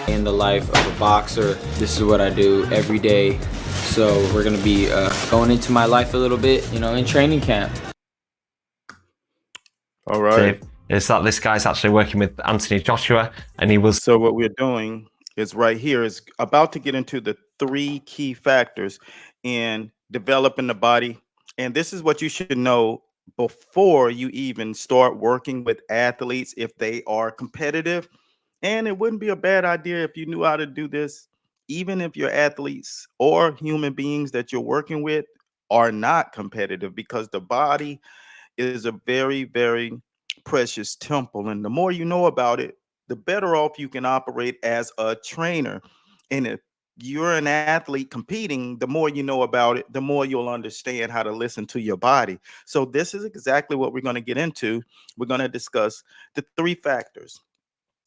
In the life of a boxer, this is what I do every day. So we're gonna be going into my life a little bit, in training camp. All right. Is that this guy's actually working with Anthony Joshua, and he was. So what we're doing is right here is about to get into the 3 key factors in developing the body. And this is what you should know before you even start working with athletes if they are competitive. And it wouldn't be a bad idea if you knew how to do this, even if your athletes or human beings that you're working with are not competitive, because the body is a very, very precious temple. And the more you know about it, the better off you can operate as a trainer. And if you're an athlete competing, the more you know about it, the more you'll understand how to listen to your body. So, this is exactly what we're going to get into. We're going to discuss the 3 factors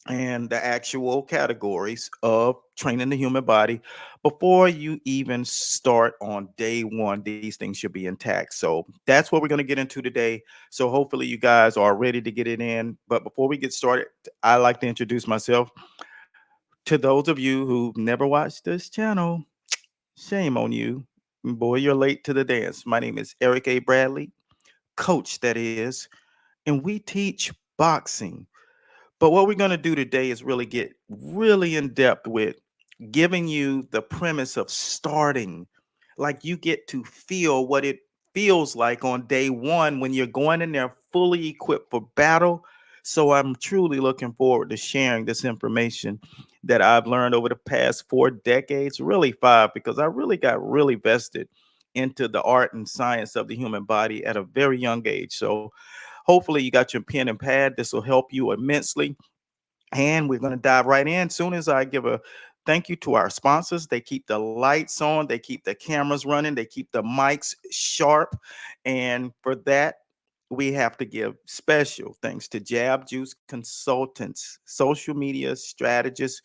and the actual categories of training the human body before you even start on day one. These things should be intact. So that's what we're going to get into today. So hopefully you guys are ready to get it in. But before we get started, I like to introduce myself to those of you who've never watched this channel. Shame on you. Boy, you're late to the dance. My name is Eric A. Bradley, coach that is, and we teach boxing. But what we're going to do today is really get really in depth with giving you the premise of starting. Like, you get to feel what it feels like on day one when you're going in there fully equipped for battle. So I'm truly looking forward to sharing this information that I've learned over the past 4 decades, really 5, because I really got really vested into the art and science of the human body at a very young age. So hopefully you got your pen and pad. This will help you immensely. And we're going to dive right in. Soon as I give a thank you to our sponsors, they keep the lights on, they keep the cameras running, they keep the mics sharp. And for that, we have to give special thanks to Jab Juice Consultants, social media strategists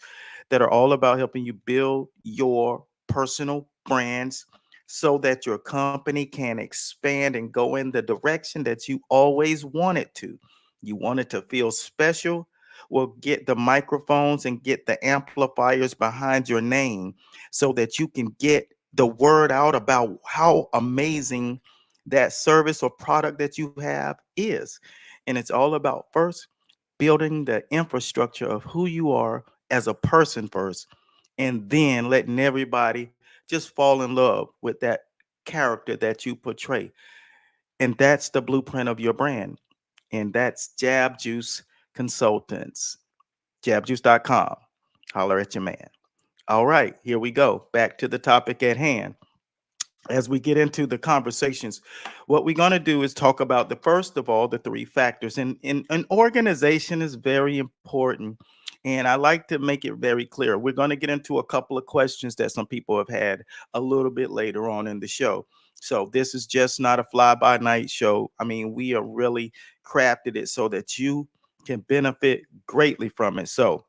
that are all about helping you build your personal brands so that your company can expand and go in the direction that you always wanted to. You want it to feel special. Well, get the microphones and get the amplifiers behind your name so that you can get the word out about how amazing that service or product that you have is. And it's all about first building the infrastructure of who you are as a person first, and then letting everybody just fall in love with that character that you portray. And that's the blueprint of your brand. And that's Jab Juice Consultants, jabjuice.com. Holler at your man. All right, here we go. Back to the topic at hand. As we get into the conversations, what we're going to do is talk about the first of all, the 3 factors. And an organization is very important. And I like to make it very clear. We're going to get into a couple of questions that some people have had a little bit later on in the show. So this is just not a fly by night show. I mean, we are really crafted it so that you can benefit greatly from it. So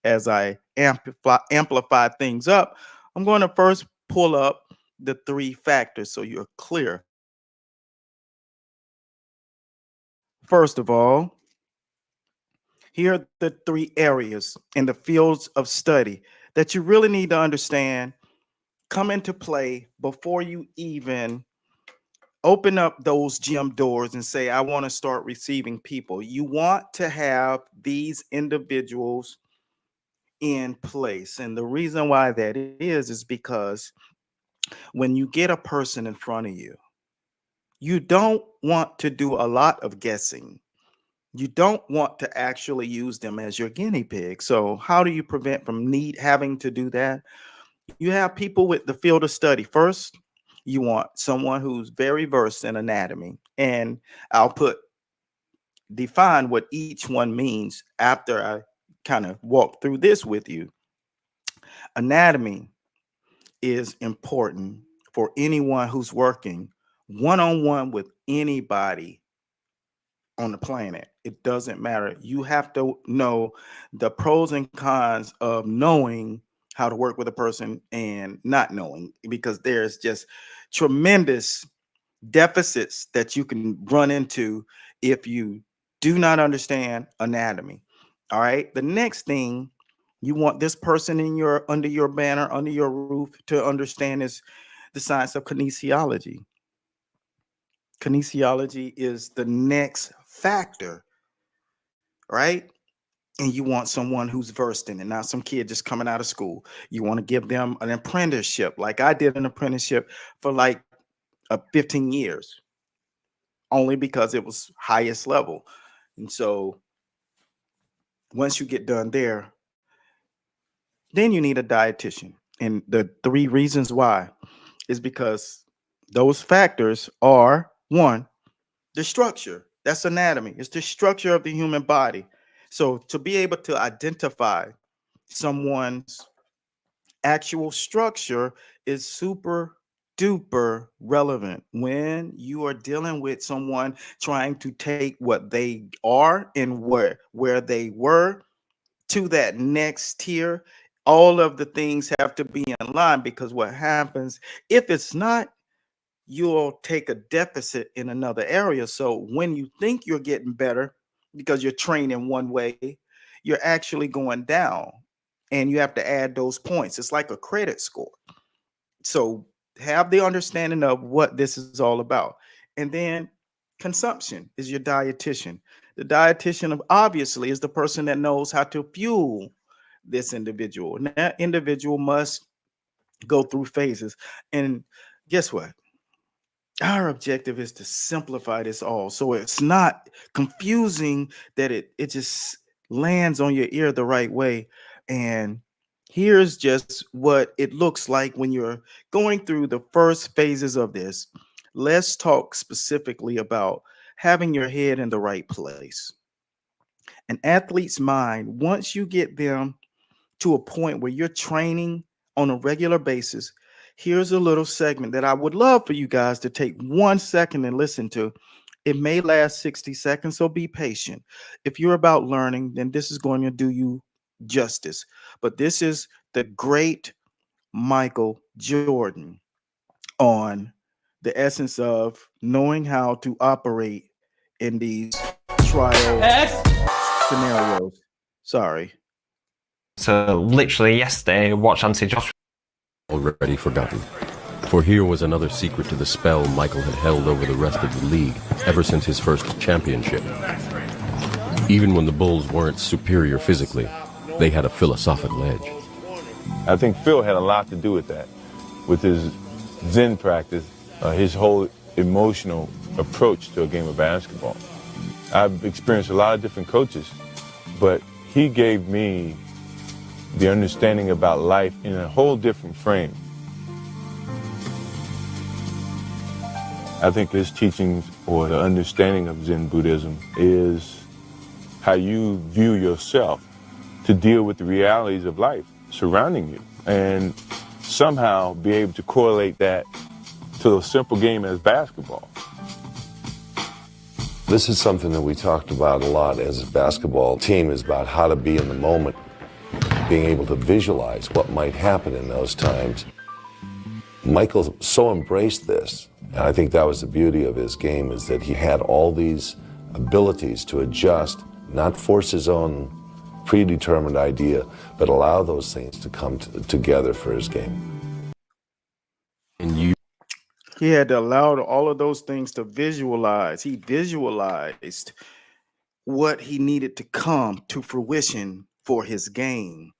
as I amplify things up, I'm going to first pull up the 3 factors so you're clear. First of all, here are the 3 areas in the fields of study that you really need to understand come into play before you even open up those gym doors and say, I want to start receiving people. You want to have these individuals in place. And the reason why that is because when you get a person in front of you, you don't want to do a lot of guessing. You don't want to actually use them as your guinea pig. So how do you prevent from having to do that? You have people with the field of study. First, you want someone who's very versed in anatomy. And I'll define what each one means after I kind of walk through this with you. Anatomy is important for anyone who's working one-on-one with anybody on the planet. It doesn't matter. You have to know the pros and cons of knowing how to work with a person and not knowing, because there's just tremendous deficits that you can run into if you do not understand anatomy. All right. The next thing You want this person in your under your banner, under your roof to understand is the science of kinesiology. Kinesiology is the next factor, right? And you want someone who's versed in it. Now, some kid just coming out of school, you want to give them an apprenticeship. Like I did an apprenticeship for like 15 years, only because it was highest level. And so once you get done there, then you need a dietitian. And the three reasons why is because those factors are one, the structure. That's anatomy. It's the structure of the human body. So to be able to identify someone's actual structure is super duper relevant when you are dealing with someone trying to take what they are and where they were to that next tier. All of the things have to be in line, because what happens if it's not, you'll take a deficit in another area. So when you think you're getting better because you're training one way, you're actually going down, and you have to add those points. It's like a credit score. So have the understanding of what this is all about. And then consumption is your dietitian. The dietitian obviously is the person that knows how to fuel this individual. And that individual must go through phases. And guess what? Our objective is to simplify this all so it's not confusing, that it just lands on your ear the right way. And here's just what it looks like when you're going through the first phases of this. Let's talk specifically about having your head in the right place. An athlete's mind, once you get them to a point where you're training on a regular basis, here's a little segment that I would love for you guys to take 1 second and listen to. It may last 60 seconds, so be patient. If you're about learning, then this is going to do you justice. But this is the great Michael Jordan on the essence of knowing how to operate in these trial scenarios. Sorry. So literally yesterday, I watched Anthony Joshua. Already forgotten. For here was another secret to the spell Michael had held over the rest of the league ever since his first championship. Even when the Bulls weren't superior physically, they had a philosophical edge. I think Phil had a lot to do with that, with his Zen practice, his whole emotional approach to a game of basketball. I've experienced a lot of different coaches, but he gave me the understanding about life in a whole different frame. I think his teachings, or the understanding of Zen Buddhism, is how you view yourself to deal with the realities of life surrounding you, and somehow be able to correlate that to a simple game as basketball. This is something that we talked about a lot as a basketball team, is about how to be in the moment, being able to visualize what might happen in those times. Michael so embraced this, and I think that was the beauty of his game, is that he had all these abilities to adjust, not force his own predetermined idea, but allow those things to come together for his game. And He had to allow all of those things to visualize. He visualized what he needed to come to fruition for his game.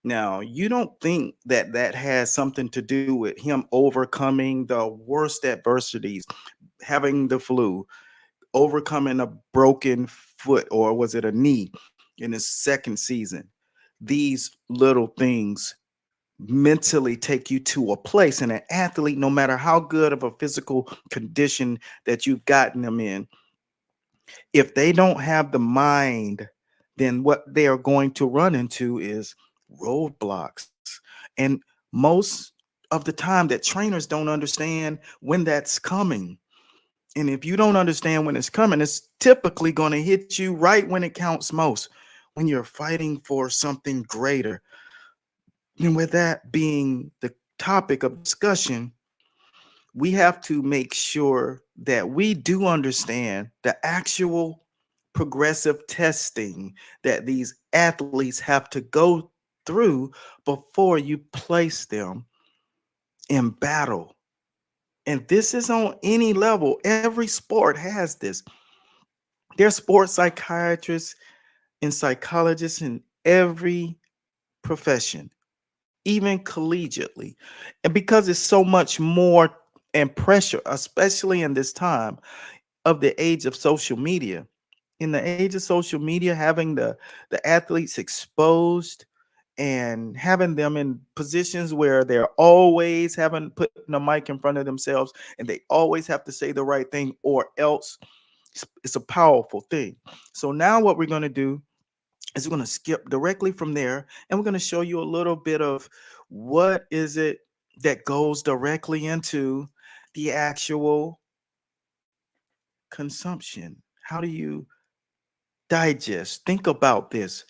Now, you don't think that that has something to do with him overcoming the worst adversities, having the flu, overcoming a broken foot, or was it a knee in his second season? These little things mentally take you to a place, and an athlete, no matter how good of a physical condition that you've gotten them in, if they don't have the mind, then what they are going to run into is roadblocks. And most of the time that trainers don't understand when that's coming. And if you don't understand when it's coming, it's typically going to hit you right when it counts most, when you're fighting for something greater. And with that being the topic of discussion, we have to make sure that we do understand the actual progressive testing that these athletes have to go through before you place them in battle. And this is on any level. Every sport has this. There's sports psychiatrists and psychologists in every profession, even collegiately. And because it's so much more and pressure, especially in this time of the age of social media. In the age of social media, having the athletes exposed and having them in positions where they're always having putting a mic in front of themselves and they always have to say the right thing or else it's a powerful thing. So now what we're going to do is we're going to skip directly from there and we're going to show you a little bit of what is it that goes directly into the actual consumption. How do you digest? Think about this.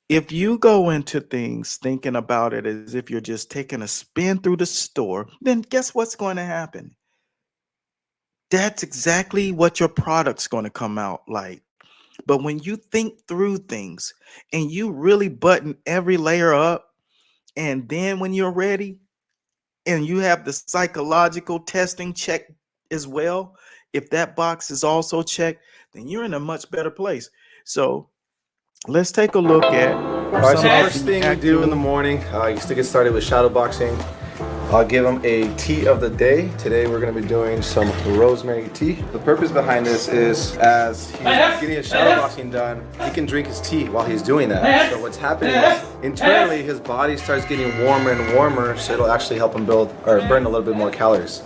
If you go into things thinking about it as if you're just taking a spin through the store, then guess what's going to happen? That's exactly what your product's going to come out like. But when you think through things and you really button every layer up, and then when you're ready and you have the psychological testing checked as well, if that box is also checked, then you're in a much better place. So let's take a look at All right, so first thing we do in the morning, is to get started with shadow boxing. I'll give him a tea of the day. Today we're going to be doing some rosemary tea. The purpose behind this is as he's getting his shadow boxing done, he can drink his tea while he's doing that. So what's happening is internally his body starts getting warmer and warmer, so it'll actually help him build or burn a little bit more calories.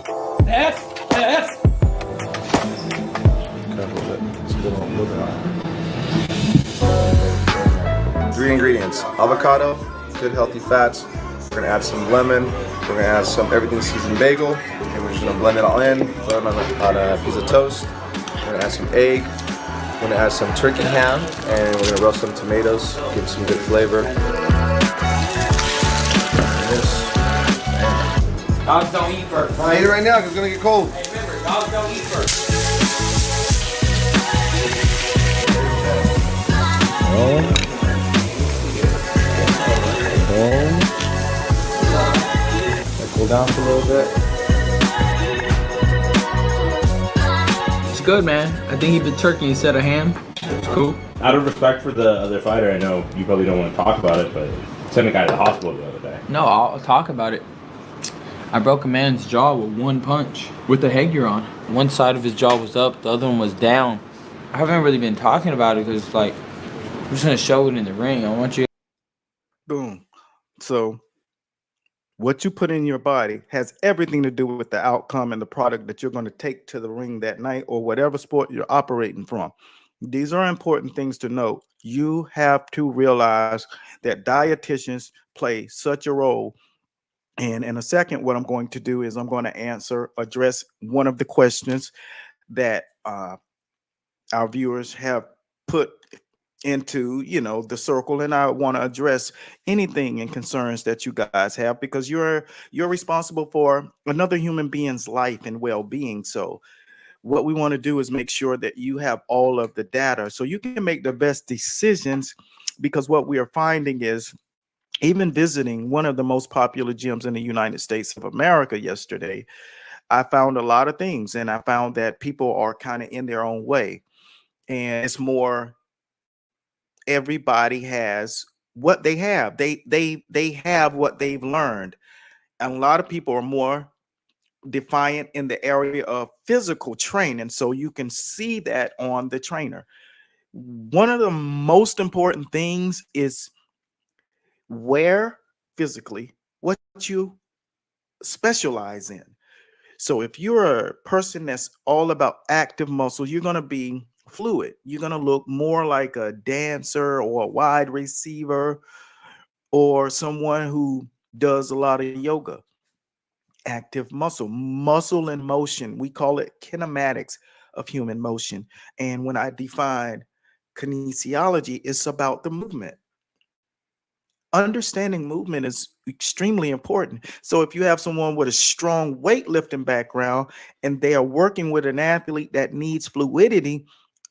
Three ingredients: avocado, good healthy fats. We're gonna add some lemon. We're gonna add some everything seasoned bagel, and we're just gonna blend it all in. Put it on a piece of toast. We're gonna add some egg. We're gonna add some turkey ham, and we're gonna roast some tomatoes, give it some good flavor. Dogs don't eat first. I eat it right now because it's gonna get cold. Hey, remember, dogs don't eat first. Cool down for a little bit. It's good, man. I think he put turkey instead of ham. It's cool. Out of respect for the other fighter, I know you probably don't want to talk about it, but sent a guy to the hospital the other day. No, I'll talk about it. I broke a man's jaw with one punch with the headgear on. One side of his jaw was up, the other one was down. I haven't really been talking about it because, like, I'm just gonna show it in the ring. I want you. boom. So what you put in your body has everything to do with the outcome and the product that you're going to take to the ring that night or whatever sport you're operating from. These are important things to know. You have to realize that dietitians play such a role. And in a second, what I'm going to do is I'm going to address one of the questions that our viewers have put into the circle, and I want to address anything and concerns that you guys have, because you're responsible for another human being's life and well-being. So what we want to do is make sure that you have all of the data so you can make the best decisions, because what we are finding is, even visiting one of the most popular gyms in the United States of America yesterday, I found a lot of things, and I found that people are kind of in their own way, and it's more everybody has what they have. They have what they've learned. And a lot of people are more defiant in the area of physical training. So you can see that on the trainer. One of the most important things is where physically what you specialize in. So if you're a person that's all about active muscle, you're going to be fluid. You're going to look more like a dancer or a wide receiver or someone who does a lot of yoga. Active muscle in motion. We call it kinematics of human motion. And when I define kinesiology, it's about the movement. Understanding movement is extremely important. So if you have someone with a strong weightlifting background and they are working with an athlete that needs fluidity,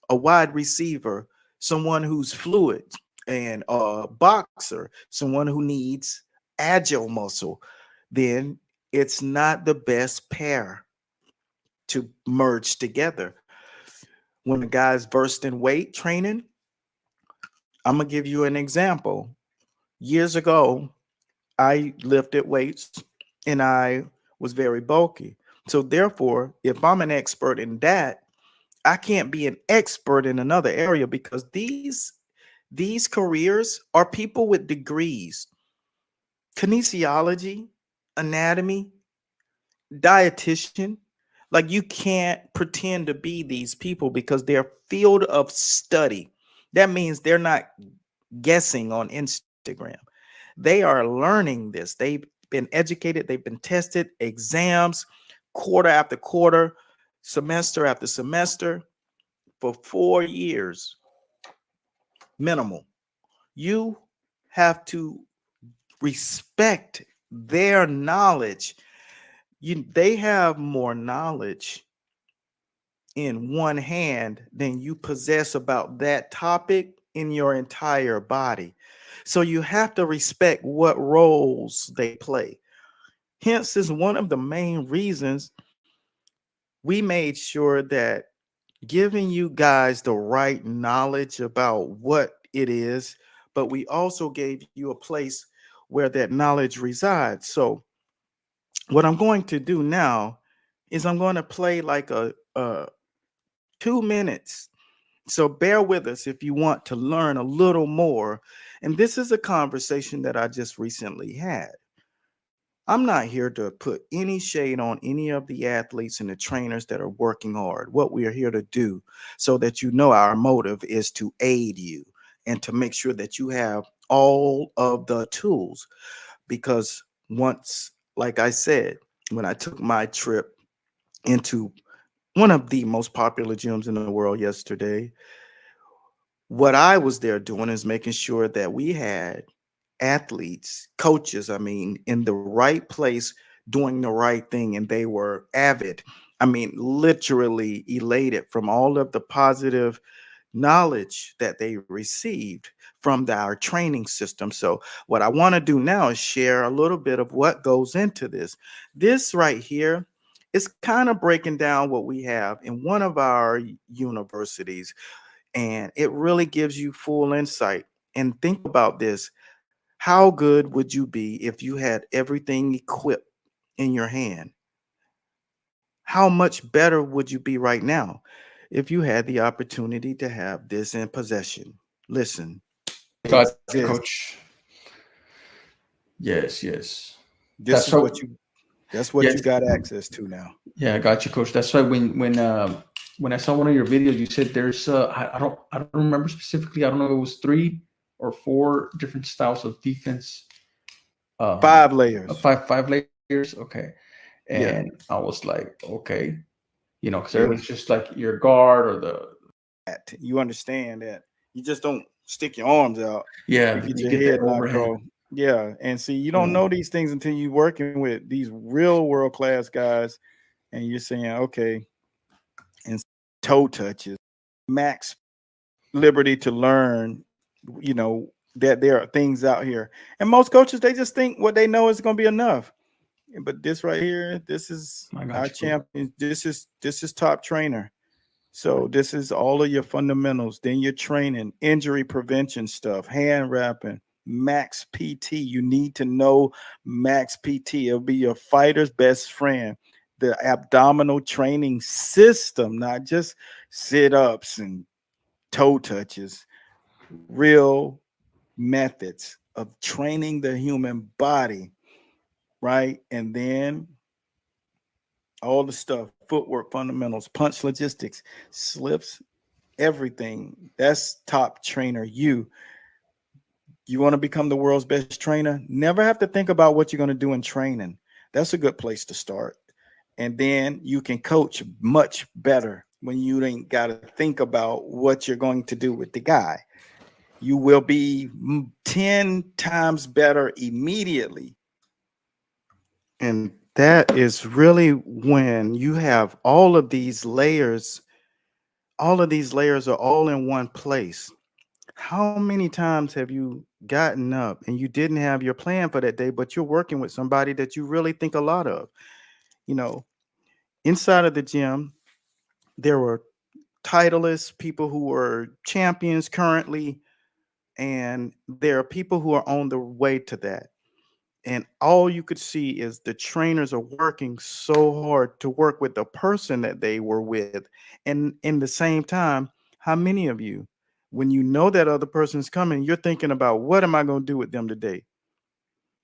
a wide receiver, someone who's fluid, and a boxer, someone who needs agile muscle, then it's not the best pair to merge together. When a guy's versed in weight training, I'm gonna give you an example. Years ago, I lifted weights and I was very bulky. So therefore, if I'm an expert in that, I can't be an expert in another area because these careers are people with degrees, kinesiology, anatomy, dietitian. Like you can't pretend to be these people because they're field of study. That means they're not guessing on Instagram. They are learning this. They've been educated, they've been tested, exams, quarter after quarter, semester after semester for 4 years minimal. You have to respect their knowledge. They have more knowledge in one hand than you possess about that topic in your entire body. So you have to respect what roles they play. Hence is one of the main reasons we made sure that giving you guys the right knowledge about what it is, but we also gave you a place where that knowledge resides. So what I'm going to do now is I'm going to play like a 2 minutes. So bear with us if you want to learn a little more. And this is a conversation that I just recently had. I'm not here to put any shade on any of the athletes and the trainers that are working hard. What we are here to do, so that you know our motive is to aid you and to make sure that you have all of the tools. Because once, like I said, when I took my trip into one of the most popular gyms in the world yesterday, what I was there doing is making sure that we had athletes, coaches, I mean, in the right place doing the right thing. And they were avid, I mean, literally elated from all of the positive knowledge that they received from our training system. So what I want to do now is share a little bit of what goes into this. This right here is kind of breaking down what we have in one of our universities, and it really gives you full insight. And think about this. How good would you be if you had everything equipped in your hand? How much better would you be right now if you had the opportunity to have this in possession? Listen. Got This. coach. Yes, yes. This That's is what- what you Yes. got access to now. Yeah, I got you, coach. That's why when I saw one of your videos, you said there's I don't remember specifically. I don't know if it was 3 or 4 different styles of defense. 5 layers. Five layers. Okay. Yeah. And I was like, okay, because everybody's just like your guard or the You understand that you just don't stick your arms out. yeah, You get you your get head that knocked overhead. off. Yeah, and see, you don't know these things until you're working with these real world-class guys, and you're saying, okay, and toe touches, max liberty to learn, that there are things out here. And most coaches, they just think what they know is going to be enough. But this right here, this is I got our you. champion. This is top trainer. So this is all of your fundamentals. Then your training, injury prevention stuff, hand wrapping, max PT. You need to know max PT. It'll be your fighter's best friend. The abdominal training system, not just sit-ups and toe touches, real methods of training the human body, right? And then all the stuff, footwork fundamentals, punch logistics, slips, everything. That's top trainer. You want to become the world's best trainer? Never have to think about what you're going to do in training. That's a good place to start. And then you can coach much better when you ain't got to think about what you're going to do with the guy. You will be 10 times better immediately. And that is really when you have all of these layers are all in one place. How many times have you gotten up and you didn't have your plan for that day, but you're working with somebody that you really think a lot of? You know, inside of the gym, there were titleists, people who were champions currently, and there are people who are on the way to that. And all you could see is the trainers are working so hard to work with the person that they were with. And in the same time, how many of you, when you know that other person's coming, you're thinking about what am I going to do with them today?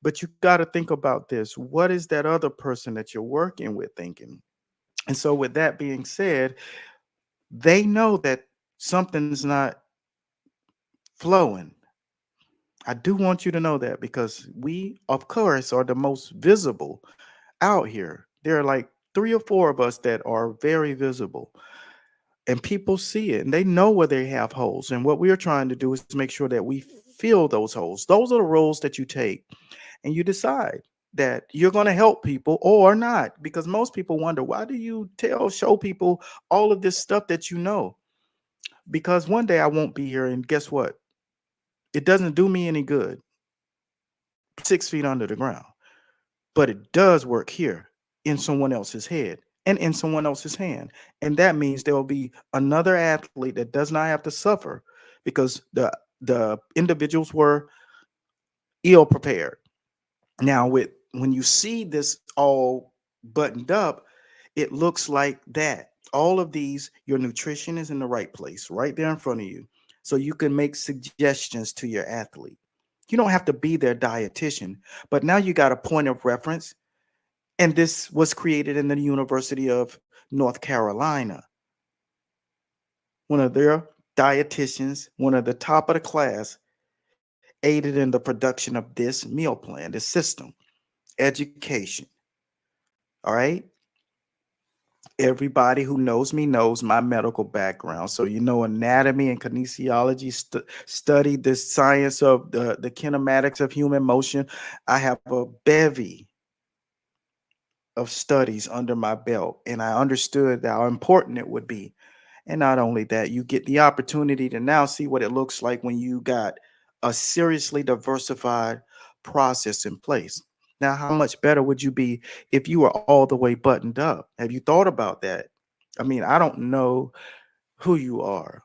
But you got to think about this. What is that other person that you're working with thinking? And so, with that being said, they know that something's not flowing. I do want you to know that because we, of course, are the most visible out here. There are like 3 or 4 of us that are very visible, and people see it and they know where they have holes. And what we are trying to do is to make sure that we fill those holes. Those are the roles that you take, and you decide that you're going to help people or not. Because most people wonder, why do you show people all of this stuff that you know? Because one day I won't be here, and guess what? It doesn't do me any good 6 feet under the ground, but it does work here in someone else's head and in someone else's hand. And that means there will be another athlete that does not have to suffer because the individuals were ill prepared. Now, when you see this all buttoned up, it looks like that. All of these, your nutrition is in the right place, right there in front of you. So you can make suggestions to your athlete. You don't have to be their dietitian, but now you got a point of reference. And this was created in the University of North Carolina. One of their dietitians, one of the top of the class, aided in the production of this meal plan, this system, education. All right. Everybody who knows me knows my medical background. So, anatomy and kinesiology, studied this science of the kinematics of human motion. I have a bevy of studies under my belt, and I understood how important it would be. And not only that, you get the opportunity to now see what it looks like when you got a seriously diversified process in place. Now, how much better would you be if you were all the way buttoned up? Have you thought about that? I mean, I don't know who you are,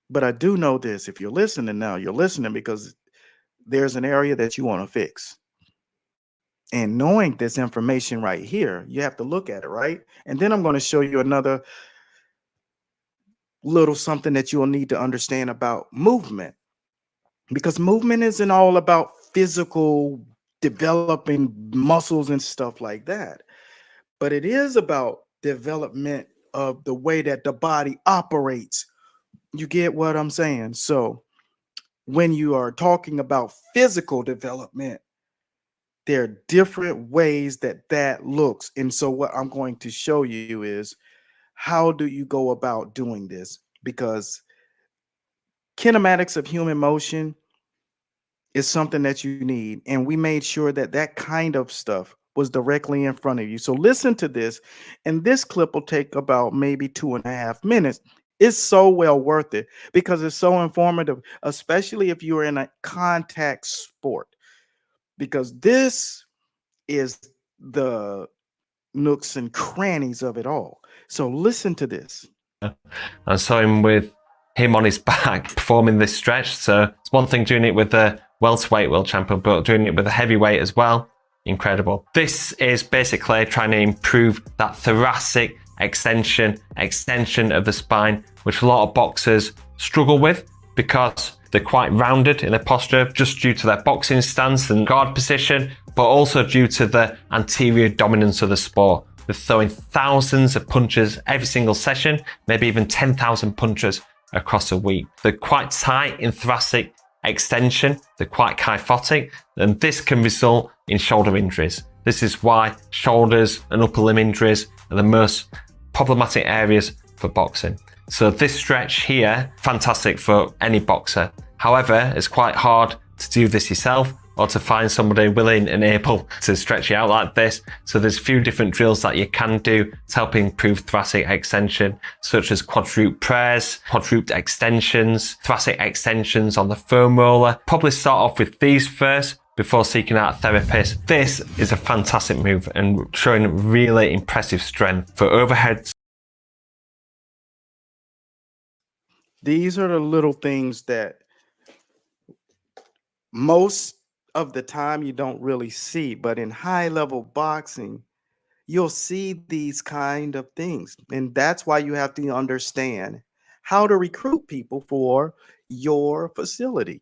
but I do know this. If you're listening now, you're listening because there's an area that you want to fix. And knowing this information right here, you have to look at it, right? And then I'm going to show you another little something that you'll need to understand about movement. Because movement isn't all about physical developing muscles and stuff like that, but it is about development of the way that the body operates. You get what I'm saying? So when you are talking about physical development, there are different ways that looks. And so what I'm going to show you is how do you go about doing this? Because kinematics of human motion is something that you need. And we made sure that that kind of stuff was directly in front of you. So listen to this. And this clip will take about maybe 2.5 minutes. It's so well worth it because it's so informative, especially if you're in a contact sport, because this is the nooks and crannies of it all. So listen to this. I saw him on his back performing this stretch. So it's one thing doing it with the welterweight world champion, but doing it with a heavyweight as well. Incredible. This is basically trying to improve that thoracic extension of the spine, which a lot of boxers struggle with because they're quite rounded in their posture just due to their boxing stance and guard position, but also due to the anterior dominance of the sport. They're throwing thousands of punches every single session, maybe even 10,000 punches across a week. They're quite tight in thoracic extension, they're quite kyphotic, and this can result in shoulder injuries. This is why shoulders and upper limb injuries are the most problematic areas for boxing. So this stretch here, fantastic for any boxer. However, it's quite hard to do this yourself or to find somebody willing and able to stretch you out like this. So there's a few different drills that you can do to help improve thoracic extension, such as quadruped press, quadruped extensions, thoracic extensions on the foam roller. Probably start off with these first before seeking out a therapist. This is a fantastic move and showing really impressive strength for overheads. These are the little things that most of the time you don't really see, but in high level boxing, you'll see these kind of things. And that's why you have to understand how to recruit people for your facility.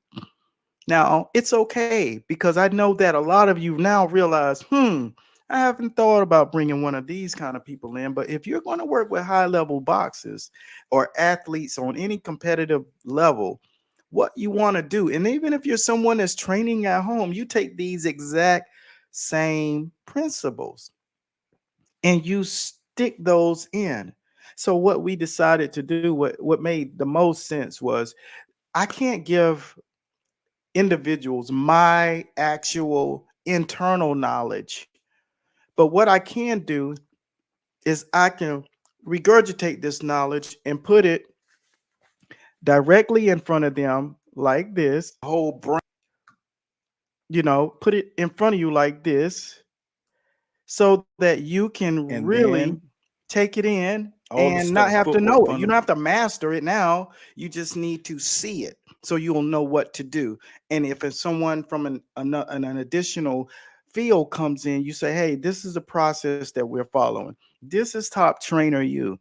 Now, it's okay because I know that a lot of you now realize, I haven't thought about bringing one of these kind of people in. But if you're going to work with high level boxers or athletes on any competitive level, what you want to do, and even if you're someone that's training at home, you take these exact same principles and you stick those in. So what we decided to do, what made the most sense was, I can't give individuals my actual internal knowledge, but what I can do is I can regurgitate this knowledge and put it directly in front of them like this, whole brain, put it in front of you like this so that you can And really then take it in all the and not stuff, have to footwork, know it. You fundamental. don't have to master it now. You just need to see it so you'll know what to do. And if it's someone from an additional field comes in, you say, hey, this is a process that we're following. This is Top Trainer U.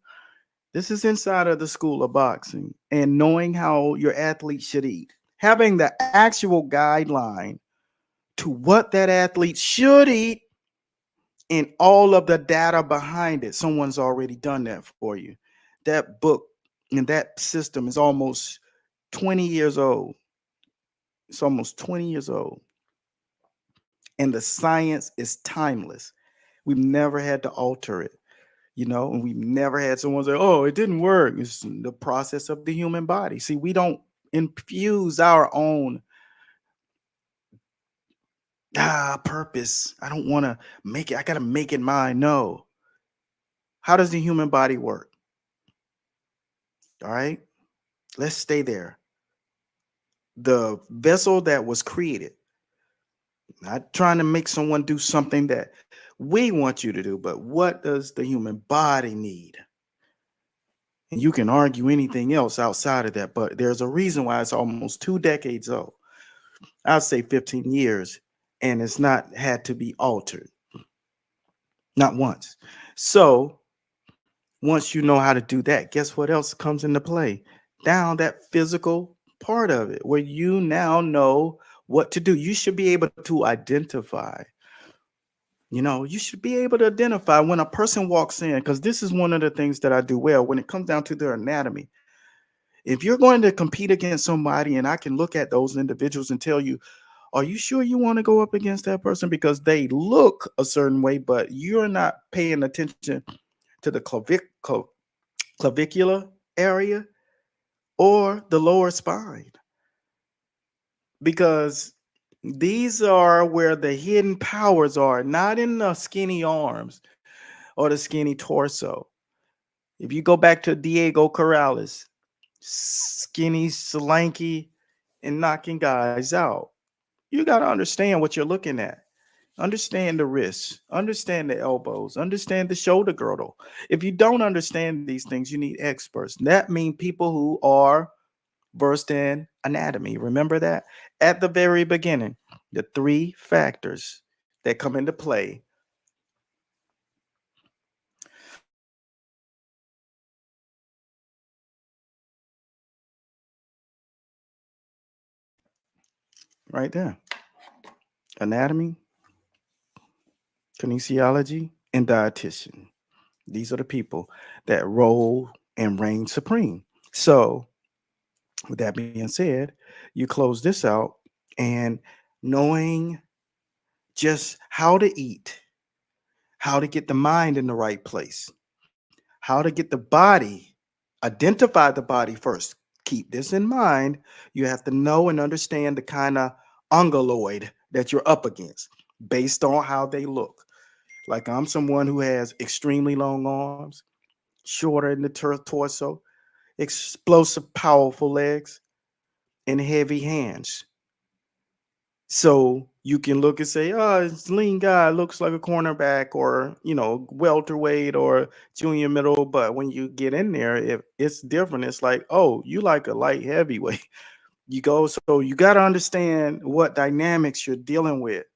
This is inside of the School of Boxing, and knowing how your athlete should eat, having the actual guideline to what that athlete should eat and all of the data behind it. Someone's already done that for you. That book and that system is almost 20 years old. It's almost 20 years old. And the science is timeless. We've never had to alter it. And we've never had someone say, oh, it didn't work. It's the process of the human body. See, we don't infuse our own purpose. I don't want to make it. I got to make it mine. No. How does the human body work? All right. Let's stay there. The vessel that was created, not trying to make someone do something that we want you to do, but what does the human body need? And you can argue anything else outside of that, but there's a reason why it's almost 2 decades old. I'd say 15 years, and it's not had to be altered. Not once. So once you know how to do that, guess what else comes into play? Down that physical part of it, where you now know what to do. You should be able to identify. You should be able to identify when a person walks in, because this is one of the things that I do well when it comes down to their anatomy. If you're going to compete against somebody and I can look at those individuals and tell you, are you sure you want to go up against that person? Because they look a certain way, but you're not paying attention to the clavicular area or the lower spine. Because these are where the hidden powers are, not in the skinny arms or the skinny torso. If you go back to Diego Corrales, skinny, slanky, and knocking guys out, you got to understand what you're looking at. Understand the wrists, understand the elbows, understand the shoulder girdle. If you don't understand these things, you need experts. That means people who are versed in anatomy. Remember that at the very beginning, the 3 factors that come into play. Right there. Anatomy, kinesiology, and dietitian. These are the people that roll and reign supreme. So with that being said, you close this out, and knowing just how to eat, how to get the mind in the right place, how to get the body, identify the body first. Keep this in mind. You have to know and understand the kind of ungoloid that you're up against based on how they look. Like I'm someone who has extremely long arms, shorter in the torso, explosive, powerful legs, and heavy hands. So you can look and say, oh, this lean guy looks like a cornerback or, welterweight or junior middle. But when you get in there, it's different. It's like, oh, you like a light heavyweight. So you got to understand what dynamics you're dealing with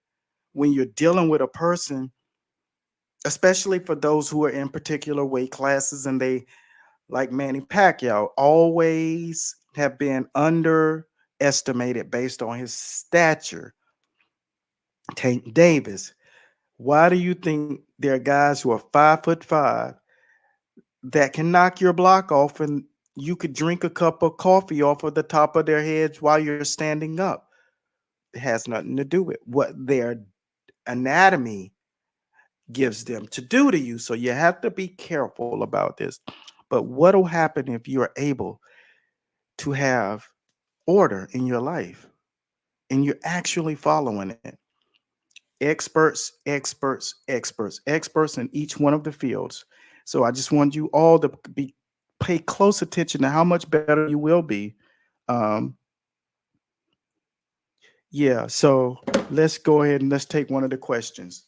when you're dealing with a person, especially for those who are in particular weight classes and they, like Manny Pacquiao, always have been underestimated based on his stature. Tank Davis, why do you think there are guys who are 5'5" that can knock your block off and you could drink a cup of coffee off of the top of their heads while you're standing up? It has nothing to do with what their anatomy gives them to do to you. So you have to be careful about this. But what will happen if you are able to have order in your life and you're actually following it? Experts in each one of the fields. So I just want you all to pay close attention to how much better you will be. Yeah, so let's go ahead and let's take one of the questions.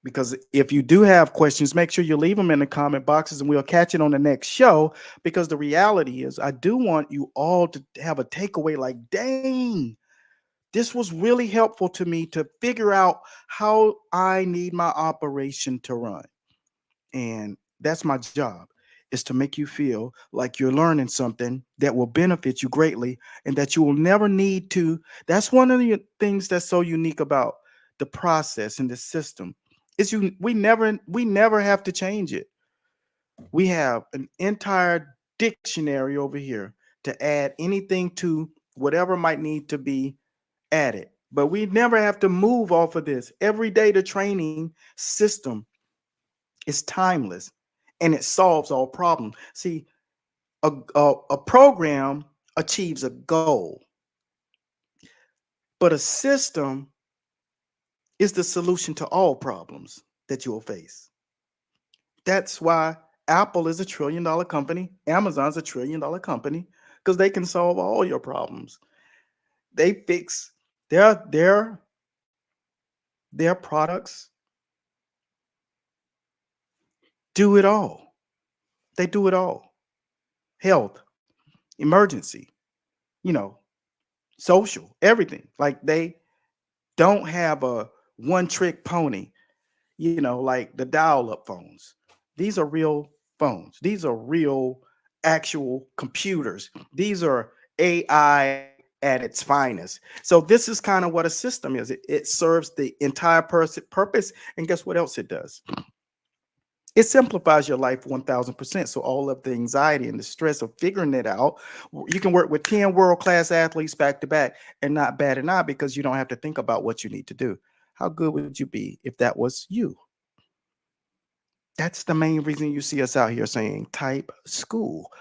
Because if you do have questions, make sure you leave them in the comment boxes and we'll catch it on the next show. Because the reality is, I do want you all to have a takeaway like, dang, this was really helpful to me to figure out how I need my operation to run. And that's my job, is to make you feel like you're learning something that will benefit you greatly and that you will never need to. That's one of the things that's so unique about the process and the system. We never have to change it. We have an entire dictionary over here to add anything to whatever might need to be added. But we never have to move off of this. Every day the training system is timeless and it solves all problems. See, a program achieves a goal, but a system is the solution to all problems that you will face. That's why Apple is $1 trillion company. Amazon's $1 trillion company, because they can solve all your problems. They fix their products. Do it all. They do it all. Health, emergency, social, everything. Like they don't have a one-trick pony, like the dial-up phones. These are real phones. These are real, actual computers. These are AI at its finest. So this is kind of what a system is. It serves the entire purpose. And guess what else it does? It simplifies your life 1000%. So all of the anxiety and the stress of figuring it out, you can work with 10 world-class athletes back to back and not bat an eye because you don't have to think about what you need to do. How good would you be if that was you? That's the main reason you see us out here saying type school,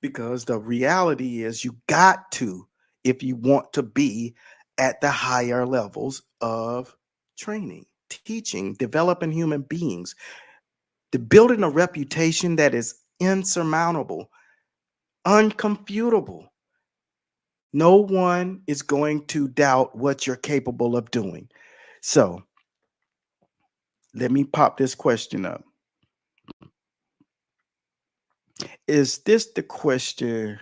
because the reality is you got to, if you want to be at the higher levels of training, teaching, developing human beings, building a reputation that is insurmountable, uncomputable. No one is going to doubt what you're capable of doing. So let me pop this question up. Is this the question?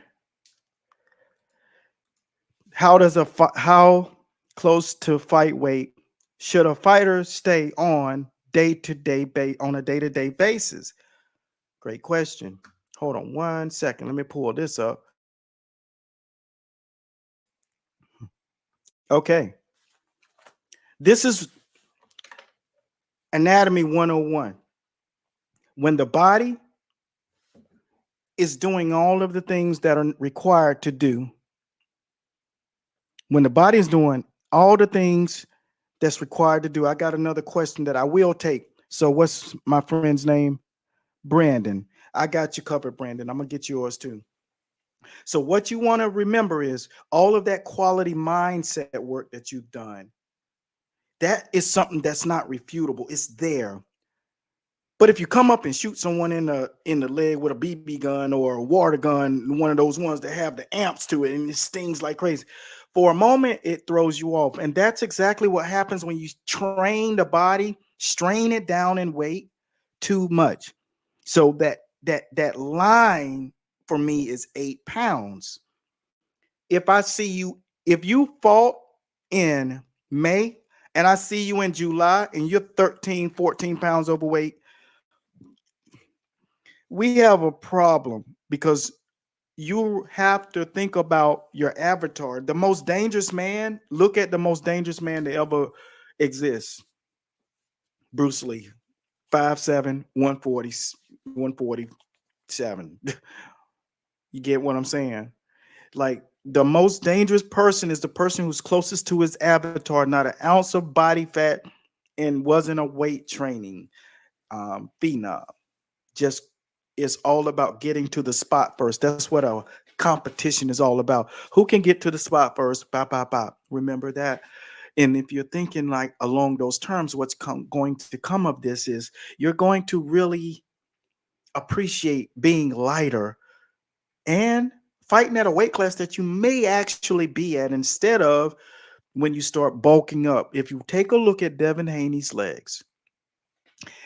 How close to fight weight should a fighter stay on on a day-to-day basis? Great question. Hold on 1 second. Let me pull this up. Okay. This is Anatomy 101. When the body is doing all of the things that are required to do, when the body is doing all the things that's required to do, I got another question that I will take. So what's my friend's name? Brandon. I got you covered, Brandon. I'm going to get yours too. So what you want to remember is all of that quality mindset work that you've done. That is something that's not refutable. It's there. But if you come up and shoot someone in the leg with a BB gun or a water gun, one of those ones that have the amps to it and it stings like crazy, for a moment it throws you off. And that's exactly what happens when you train the body, strain it down in weight too much. So that line for me is 8 pounds. If you fought in May and I see you in July and you're 13, 14 pounds overweight, we have a problem because you have to think about your avatar. The most dangerous man, look at the most dangerous man that ever exists. Bruce Lee, 5'7", 140, 147. You get what I'm saying? Like the most dangerous person is the person who's closest to his avatar, not an ounce of body fat and wasn't a weight training phenom. Just it's all about getting to the spot first. That's what a competition is all about. Who can get to the spot first? Bop, bop, bop. Remember that. And if you're thinking like along those terms, what's going to come of this is you're going to really appreciate being lighter and fighting at a weight class that you may actually be at instead of when you start bulking up. If you take a look at Devin Haney's legs,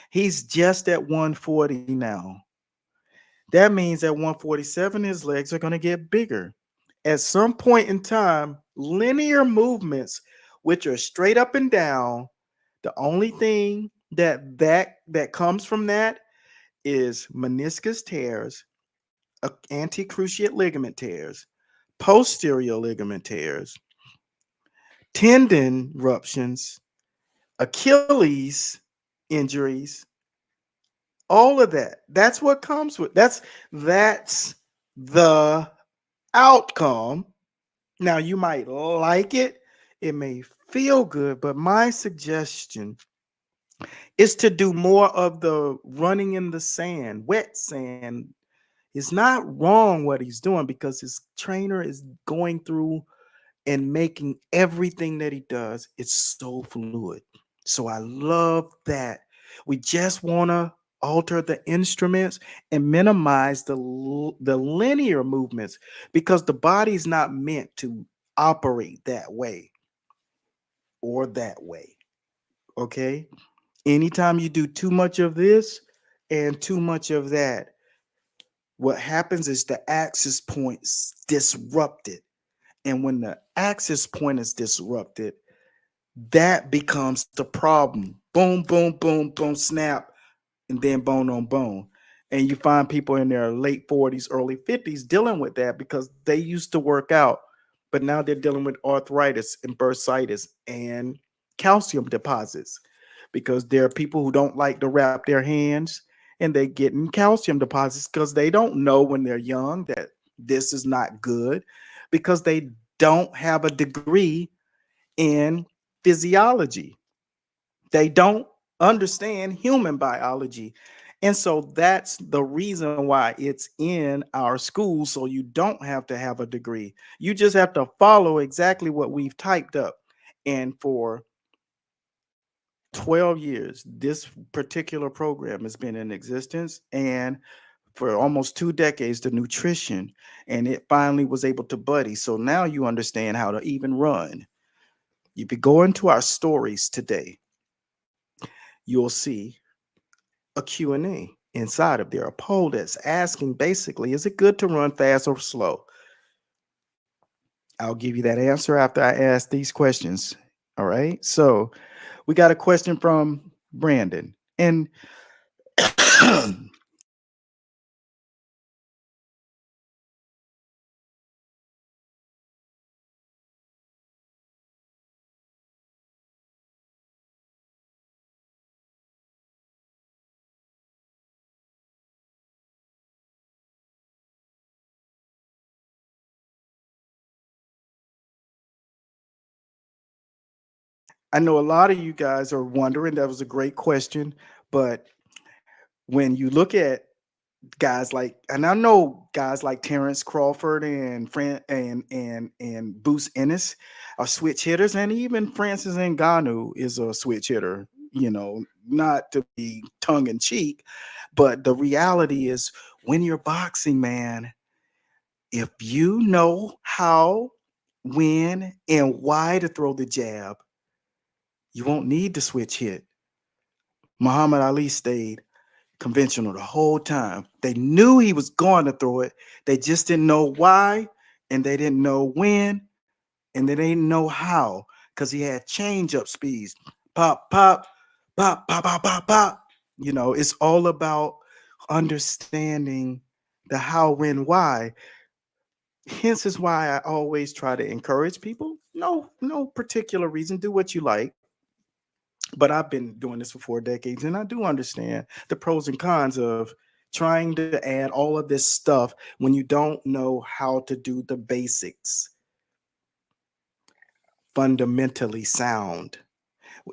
he's just at 140 now. That means at 147, his legs are going to get bigger. At some point in time, linear movements, which are straight up and down, the only thing that comes from that is meniscus tears, anticruciate ligament tears, posterior ligament tears, tendon ruptions, Achilles injuries, all of that. That's what comes with that's the outcome. Now you might like it, it may feel good, but my suggestion is to do more of the running in the sand, wet sand. It's not wrong what he's doing because his trainer is going through and making everything that he does, it's so fluid. So I love that. We just want to alter the instruments and minimize the linear movements because the body's not meant to operate that way or that way. Okay? Anytime you do too much of this and too much of that, what happens is the axis point's disrupted. And when the axis point is disrupted, that becomes the problem. Boom, boom, boom, boom, snap, and then bone on bone. And you find people in their late 40s, early 50s dealing with that because they used to work out, but now they're dealing with arthritis and bursitis and calcium deposits because there are people who don't like to wrap their hands and they get in calcium deposits because they don't know when they're young that this is not good because they don't have a degree in physiology. They don't understand human biology. And so that's the reason why it's in our schools. So you don't have to have a degree. You just have to follow exactly what we've typed up. And for 12 years, this particular program has been in existence. And for almost 2 decades, the nutrition, and it finally was able to buddy. So now you understand how to even run. If you go into our stories today, you'll see a Q&A inside of there, a poll that's asking basically, is it good to run fast or slow? I'll give you that answer after I ask these questions. All right. So we got a question from Brandon. And I know a lot of you guys are wondering, that was a great question, but when you look at guys like, and I know guys like Terrence Crawford and and Boost Ennis are switch hitters, and even Francis Ngannou is a switch hitter. You know, not to be tongue in cheek, but the reality is when you're boxing, man, if you know how, when, and why to throw the jab, you won't need to switch hit. Muhammad Ali stayed conventional the whole time. They knew he was going to throw it. They just didn't know why, and they didn't know when, and they didn't know how, because he had change up speeds. Pop, pop, pop, pop, pop, pop, pop. You know, it's all about understanding the how, when, why. Hence is why I always try to encourage people. No particular reason. Do what you like. But I've been doing this for 4 decades, and I do understand the pros and cons of trying to add all of this stuff when you don't know how to do the basics. Fundamentally sound.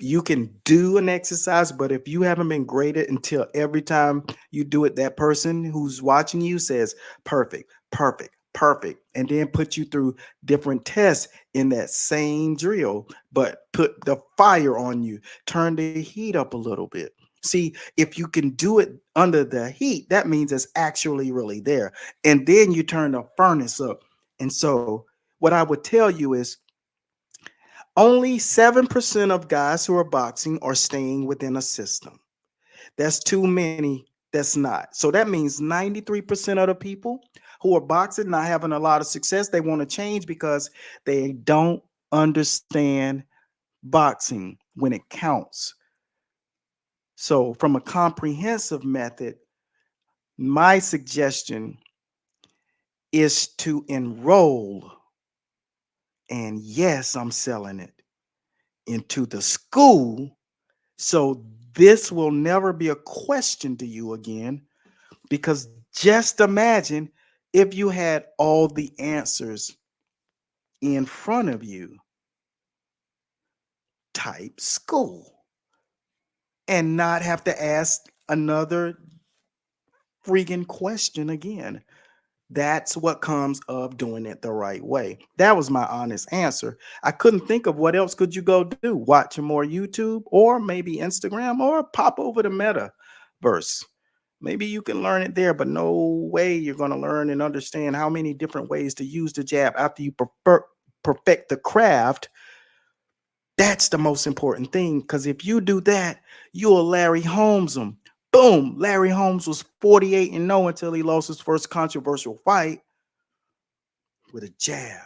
You can do an exercise, but if you haven't been graded until every time you do it, that person who's watching you says, perfect, perfect, perfect, and then put you through different tests in that same drill, but put the fire on you, turn the heat up a little bit. See, if you can do it under the heat, that means it's actually really there. And then you turn the furnace up. And so what I would tell you is only 7% of guys who are boxing are staying within a system. That's too many. That's not. So that means 93% of the people who are boxing, not having a lot of success, they want to change because they don't understand boxing when it counts. So from a comprehensive method, my suggestion is to enroll, and yes, I'm selling it, into the school, so this will never be a question to you again. Because just imagine if you had all the answers in front of you. Type school and not have to ask another freaking question again. That's what comes of doing it the right way. That was my honest answer. I couldn't think of what else could you go do. Watch more YouTube, or maybe Instagram, or pop over to Metaverse. Maybe you can learn it there, but no way you're going to learn and understand how many different ways to use the jab after you perfect the craft. That's the most important thing, because if you do that, you'll Larry Holmes them. Boom, Larry Holmes was 48-0 until he lost his first controversial fight with a jab.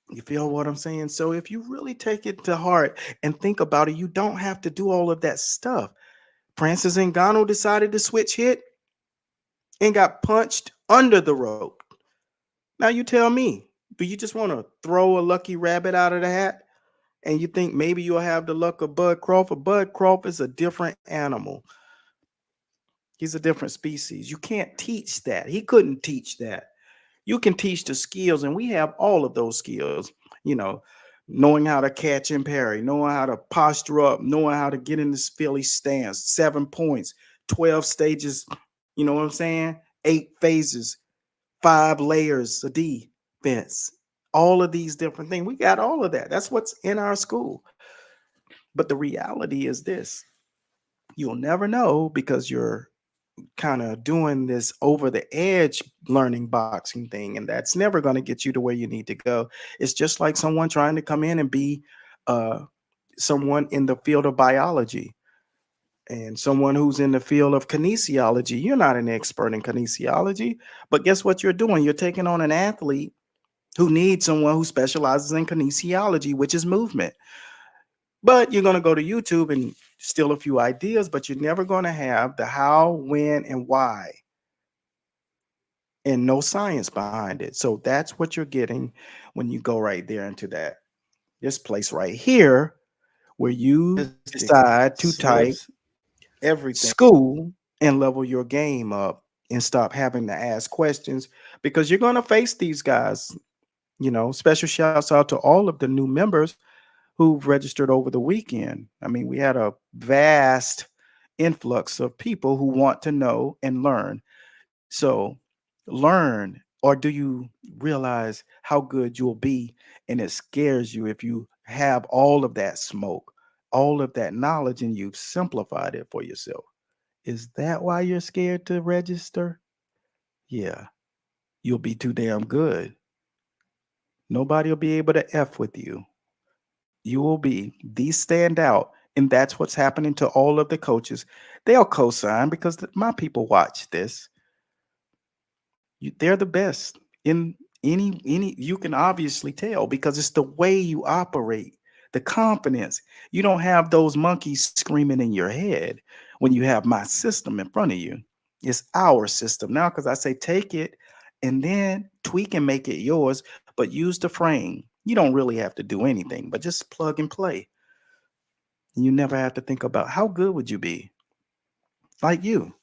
You feel what I'm saying? So if you really take it to heart and think about it, you don't have to do all of that stuff. Francis Ngannou decided to switch hit and got punched under the rope. Now you tell me, do you just want to throw a lucky rabbit out of the hat and you think maybe you'll have the luck of Bud Crawford? Bud Crawford is a different animal. He's a different species. You can't teach that. He couldn't teach that. You can teach the skills, and we have all of those skills, you know, knowing how to catch and parry, knowing how to posture up, knowing how to get in this Philly stance, 7 points, 12 stages, you know what I'm saying? 8 phases, 5 layers of defense, all of these different things. We got all of that. That's what's in our school. But the reality is this: you'll never know, because you're kind of doing this over the edge learning boxing thing, and that's never going to get you to where you need to go. It's just like someone trying to come in and be someone in the field of biology and someone who's in the field of kinesiology. You're not an expert in kinesiology, but guess what you're doing? You're taking on an athlete who needs someone who specializes in kinesiology, which is movement. But you're going to go to YouTube and steal a few ideas, but you're never going to have the how, when, and why, and no science behind it. So that's what you're getting when you go right there into this place right here, where you decide to type everything school and level your game up and stop having to ask questions, because you're going to face these guys. You know, special shouts out to all of the new members who've registered over the weekend. I mean, we had a vast influx of people who want to know and learn. So learn, or do you realize how good you'll be? And it scares you if you have all of that smoke, all of that knowledge, and you've simplified it for yourself. Is that why you're scared to register? Yeah, you'll be too damn good. Nobody will be able to F with you. You will be the standout. And that's what's happening to all of the coaches. They'll co-sign because my people watch this. They're the best in any. You can obviously tell because it's the way you operate, the confidence. You don't have those monkeys screaming in your head when you have my system in front of you. It's our system now, because I say take it and then tweak and make it yours, but use the frame. You don't really have to do anything, but just plug and play. You never have to think about how good would you be, like you.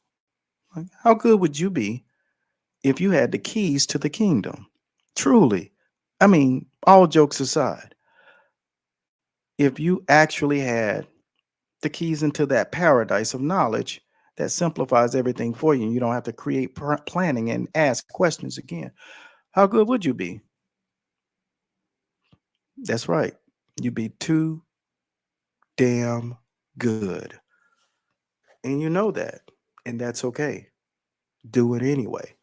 Like, how good would you be if you had the keys to the kingdom? Truly. I mean, all jokes aside, if you actually had the keys into that paradise of knowledge that simplifies everything for you, and you don't have to create planning and ask questions again, how good would you be? That's right. You'd be too damn good. And you know that. And that's okay. Do it anyway.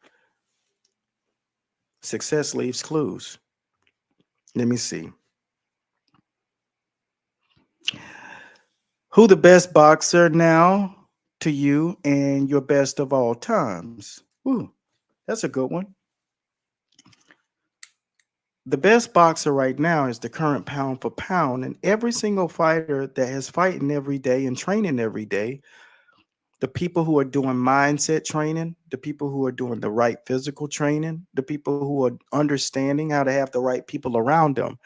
Success leaves clues. Let me see. Who the best boxer now to you and your best of all times? Ooh, that's a good one. The best boxer right now is the current pound for pound, and every single fighter that is fighting every day and training every day, the people who are doing mindset training, the people who are doing the right physical training, the people who are understanding how to have the right people around them.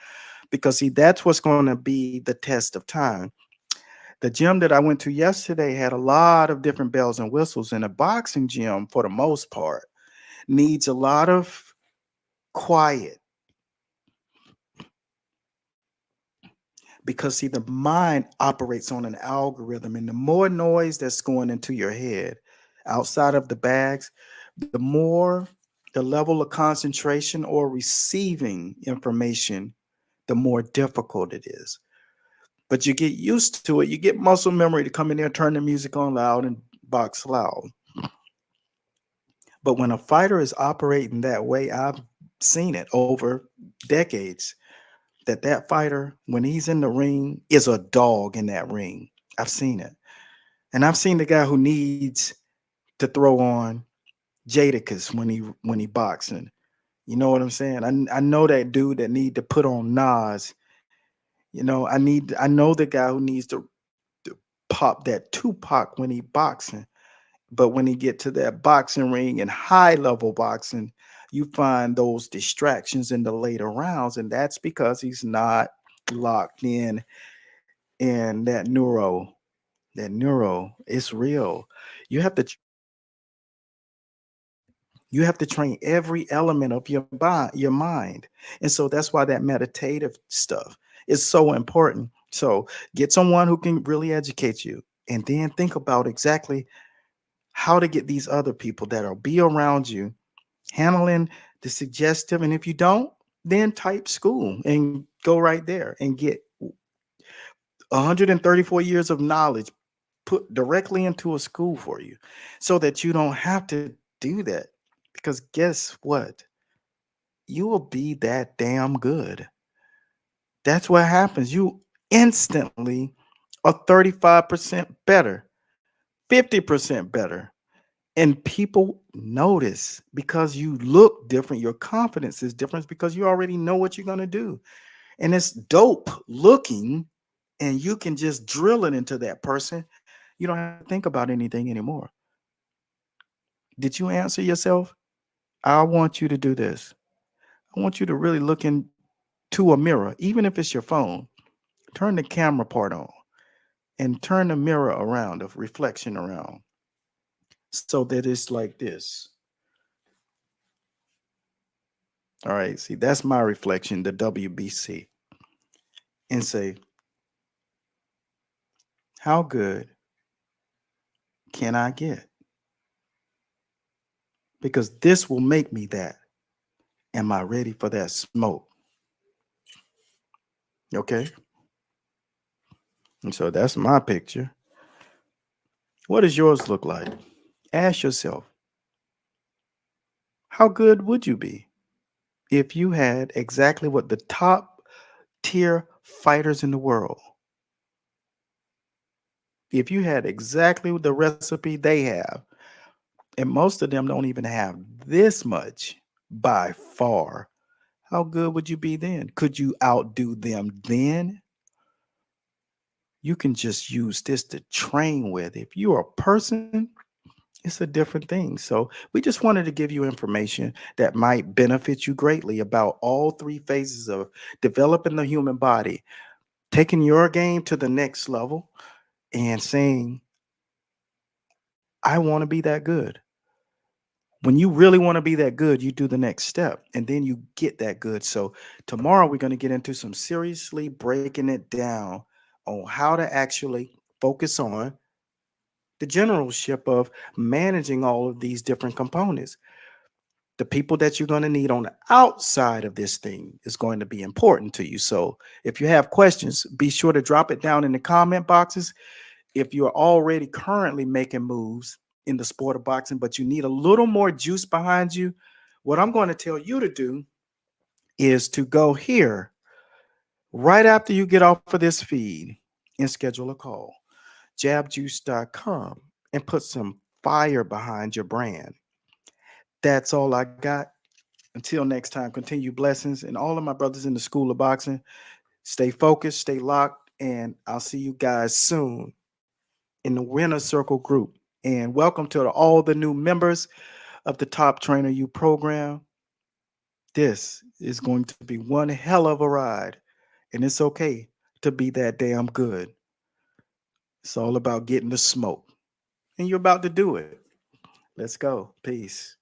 Because see, that's what's going to be the test of time. The gym that I went to yesterday had a lot of different bells and whistles, and a boxing gym, for the most part, needs a lot of quiet. Because see, the mind operates on an algorithm, and the more noise that's going into your head outside of the bags, the more the level of concentration or receiving information, the more difficult it is. But you get used to it. You get muscle memory to come in there, turn the music on loud, and box loud. But when a fighter is operating that way, I've seen it over decades, that fighter, when he's in the ring, is a dog in that ring. I've seen it. And I've seen the guy who needs to throw on Jadakiss when he boxing. You know what I'm saying? I know that dude that need to put on Nas. You know, I know the guy who needs to pop that Tupac when he boxing. But when he get to that boxing ring and high level boxing, you find those distractions in the later rounds, and that's because he's not locked in. And that neuro it's real. You have to train every element of your mind. And so that's why that meditative stuff is so important. So get someone who can really educate you, and then think about exactly how to get these other people that'll be around you handling the suggestive. And if you don't, then type school and go right there and get 134 years of knowledge put directly into a school for you, so that you don't have to do that. Because guess what? You will be that damn good. That's what happens. You instantly are 35% better, 50% better. And people notice because you look different. Your confidence is different because you already know what you're going to do. And it's dope looking, and you can just drill it into that person. You don't have to think about anything anymore. Did you answer yourself? I want you to do this. I want you to really look into a mirror, even if it's your phone. Turn the camera part on and turn the mirror around, the reflection around, so that it's like this. All right, see, that's my reflection, the WBC. And say, how good can I get? because this will make me that. Am I ready for that smoke? Okay. And so that's my picture. What does yours look like? Ask yourself, how good would you be if you had exactly what the top tier fighters in the world, if you had exactly the recipe they have, and most of them don't even have this much by far, how good would you be then? Could you outdo them then? You can just use this to train with. If you're a person, it's a different thing. So we just wanted to give you information that might benefit you greatly about all three phases of developing the human body, taking your game to the next level and saying, I want to be that good. When you really want to be that good, you do the next step and then you get that good. So tomorrow we're going to get into some seriously breaking it down on how to actually focus on the generalship of managing all of these different components. The people that you're going to need on the outside of this thing is going to be important to you. So if you have questions, be sure to drop it down in the comment boxes. If you're already currently making moves in the sport of boxing, but you need a little more juice behind you, what I'm going to tell you to do is to go here right after you get off of this feed and schedule a call, jabjuice.com, and put some fire behind your brand. That's all I got. Until next time, continue blessings. And all of my brothers in the School of Boxing, stay focused, stay locked, and I'll see you guys soon in the Winner Circle group. And welcome to all the new members of the Top Trainer U program. This is going to be one hell of a ride, and it's okay to be that damn good. It's all about getting the smoke, and you're about to do it. Let's go. Peace.